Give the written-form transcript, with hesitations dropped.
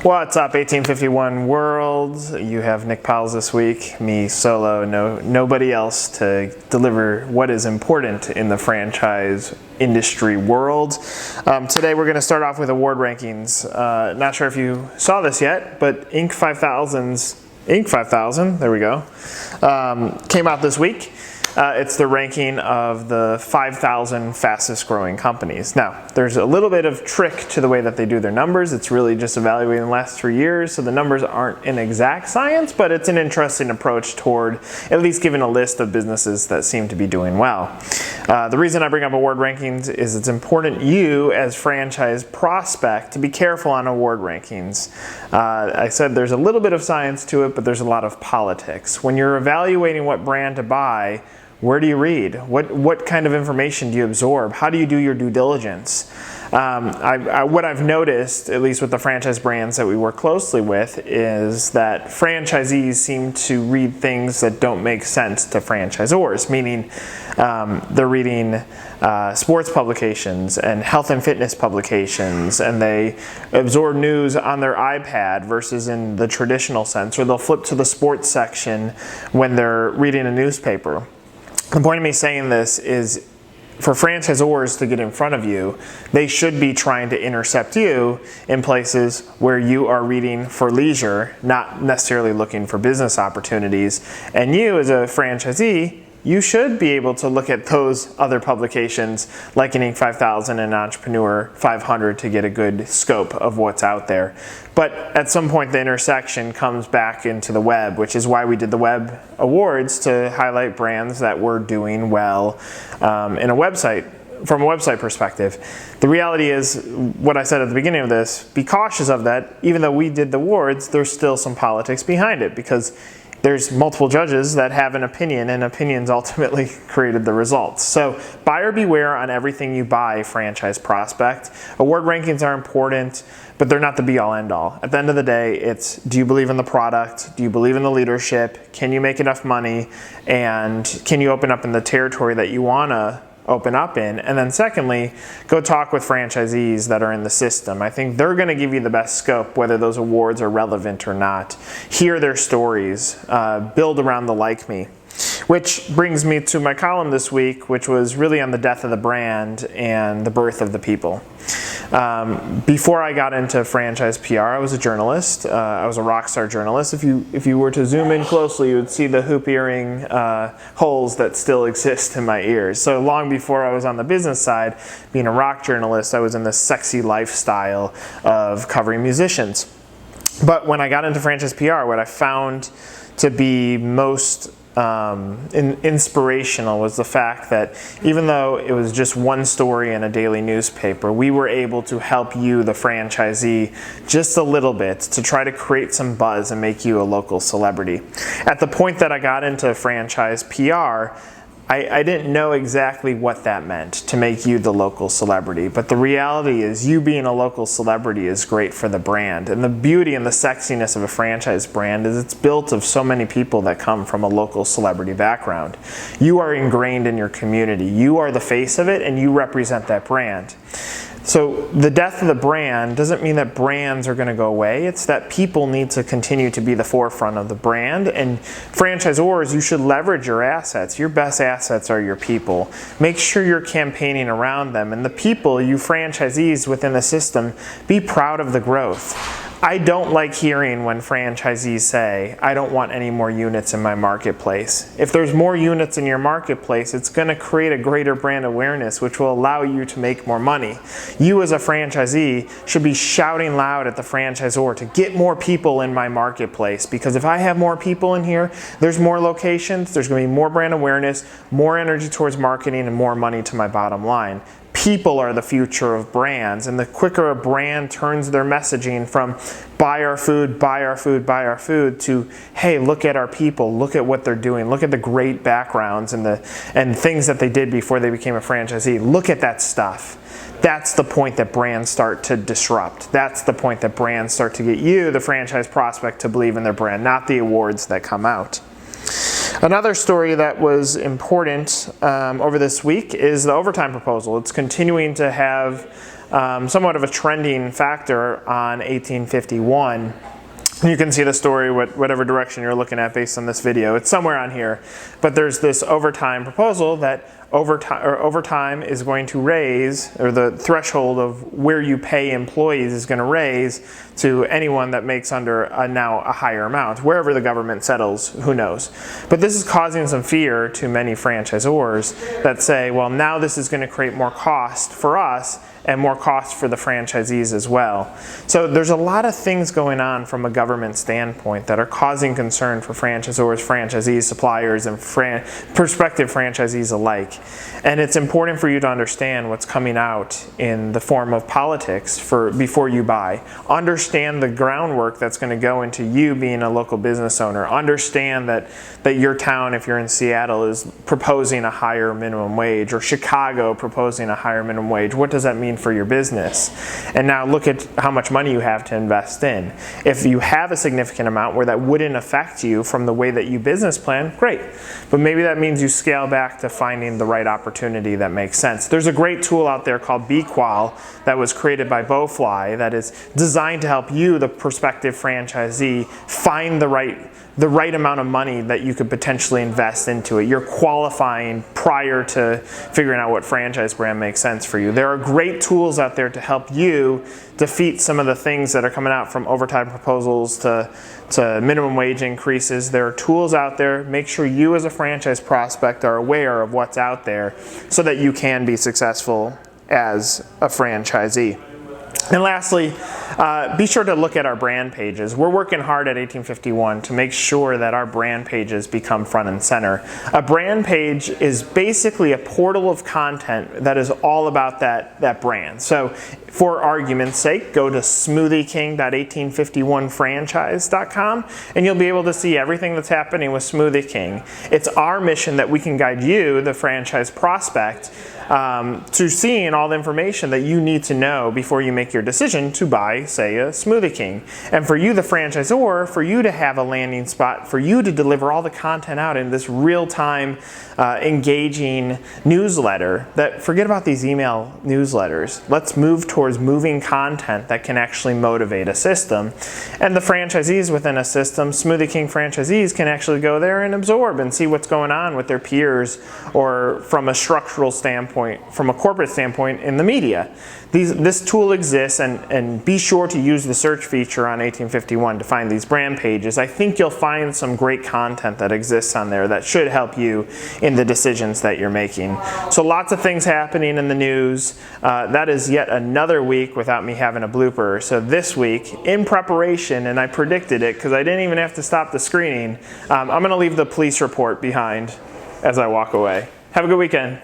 What's up, 1851 world? You have Nick Powills this week, me solo, nobody else to deliver what is important in the franchise industry world. Today we're going to start off with award rankings. Not sure if you saw this yet, but Inc. 5000, there we go, came out this week. It's the ranking of the 5,000 fastest growing companies. Now, there's a little bit of trick to the way that they do their numbers. It's really just evaluating the last 3 years, so the numbers aren't an exact science, but it's an interesting approach toward at least giving a list of businesses that seem to be doing well. The reason I bring up award rankings is it's important you, as franchise prospect, to be careful on award rankings. I said there's a little bit of science to it, but there's a lot of politics. When you're evaluating what brand to buy, where do you read? What kind of information do you absorb? How do you do your due diligence? What I've noticed, at least with the franchise brands that we work closely with, is that franchisees seem to read things that don't make sense to franchisors, meaning they're reading sports publications and health and fitness publications, and they absorb news on their iPad versus in the traditional sense, or they'll flip to the sports section when they're reading a newspaper. The point of me saying this is, for franchisors to get in front of you, they should be trying to intercept you in places where you are reading for leisure, not necessarily looking for business opportunities. And you, as a franchisee, you should be able to look at those other publications like Inc. 5000 and Entrepreneur 500 to get a good scope of what's out there. But at some point the intersection comes back into the web, which is why we did the web awards, to highlight brands that were doing well in a website. From a website perspective. The reality is, what I said at the beginning of this, be cautious of that. Even though we did the awards, there's still some politics behind it, because there's multiple judges that have an opinion, and opinions ultimately created the results. So buyer beware on everything you buy, franchise prospect. Award rankings are important, but they're not the be-all end-all. At the end of the day, it's, do you believe in the product? Do you believe in the leadership? Can you make enough money? And can you open up in the territory that you want to open up in? And then secondly, go talk with franchisees that are in the system. I think they're going to give you the best scope, whether those awards are relevant or not. Hear their stories, build around the like me. Which brings me to my column this week, which was really on the death of the brand and the birth of the people. Before I got into franchise PR, I was a journalist. I was a rock star journalist. If you were to zoom in closely, you would see the hoop earring holes that still exist in my ears. So long before I was on the business side, being a rock journalist, I was in this sexy lifestyle of covering musicians. But when I got into franchise PR, what I found to be most inspirational was the fact that even though it was just one story in a daily newspaper, we were able to help you, the franchisee, just a little bit to try to create some buzz and make you a local celebrity. At the point that I got into franchise PR, I didn't know exactly what that meant, to make you the local celebrity. But the reality is, you being a local celebrity is great for the brand. And the beauty and the sexiness of a franchise brand is it's built of so many people that come from a local celebrity background. You are ingrained in your community. You are the face of it, and you represent that brand. So the death of the brand doesn't mean that brands are going to go away. It's that people need to continue to be the forefront of the brand. And franchisors, you should leverage your assets. Your best assets are your people. Make sure you're campaigning around them. And the people, you franchisees within the system, be proud of the growth. I don't like hearing when franchisees say, I don't want any more units in my marketplace. If there's more units in your marketplace, it's going to create a greater brand awareness, which will allow you to make more money. You as a franchisee should be shouting loud at the franchisor to get more people in my marketplace, because if I have more people in here, there's more locations, there's going to be more brand awareness, more energy towards marketing, and more money to my bottom line. People are the future of brands, and the quicker a brand turns their messaging from buy our food, buy our food, buy our food, to hey, look at our people, look at what they're doing, look at the great backgrounds and things that they did before they became a franchisee, look at that stuff. That's the point that brands start to disrupt. That's the point that brands start to get you, the franchise prospect, to believe in their brand, not the awards that come out. Another story that was important over this week is the overtime proposal. It's continuing to have somewhat of a trending factor on 1851. You can see the story, whatever direction you're looking at based on this video. It's somewhere on here. But there's this overtime proposal that overtime is going to raise, or the threshold of where you pay employees is going to raise to anyone that makes under now a higher amount. Wherever the government settles, who knows. But this is causing some fear to many franchisors that say, well, now this is going to create more cost for us and more cost for the franchisees as well. So there's a lot of things going on from a government standpoint that are causing concern for franchisors, franchisees, suppliers, and prospective franchisees alike. And it's important for you to understand what's coming out in the form of politics before you buy. Understand the groundwork that's going to go into you being a local business owner. Understand that your town, if you're in Seattle, is proposing a higher minimum wage, or Chicago proposing a higher minimum wage. What does that mean for your business? And now look at how much money you have to invest in. If you have a significant amount where that wouldn't affect you from the way that you business plan, great. But maybe that means you scale back to finding the right opportunity that makes sense. There's a great tool out there called BQual that was created by Bowfly that is designed to help you, the prospective franchisee, find the right amount of money that you could potentially invest into it. You're qualifying prior to figuring out what franchise brand makes sense for you. There are great tools out there to help you defeat some of the things that are coming out, from overtime proposals to minimum wage increases. There are tools out there. Make sure you as a franchise prospect are aware of what's out there so that you can be successful as a franchisee. And lastly, be sure to look at our brand pages. We're working hard at 1851 to make sure that our brand pages become front and center. A brand page is basically a portal of content that is all about that brand. So for argument's sake, go to smoothieking.1851franchise.com and you'll be able to see everything that's happening with Smoothie King. It's our mission that we can guide you, the franchise prospect, to seeing all the information that you need to know before you make your decision to buy, say, a Smoothie King. And for you, the franchisor, for you to have a landing spot, for you to deliver all the content out in this real-time, engaging newsletter, that forget about these email newsletters. Let's move towards moving content that can actually motivate a system. And the franchisees within a system, Smoothie King franchisees, can actually go there and absorb and see what's going on with their peers, or from a structural standpoint, from a corporate standpoint, in the media. This tool exists, and be sure to use the search feature on 1851 to find these brand pages. I think you'll find some great content that exists on there that should help you in the decisions that you're making. So lots of things happening in the news. That is yet another week without me having a blooper. So this week, in preparation, and I predicted it because I didn't even have to stop the screening, I'm going to leave the police report behind as I walk away. Have a good weekend.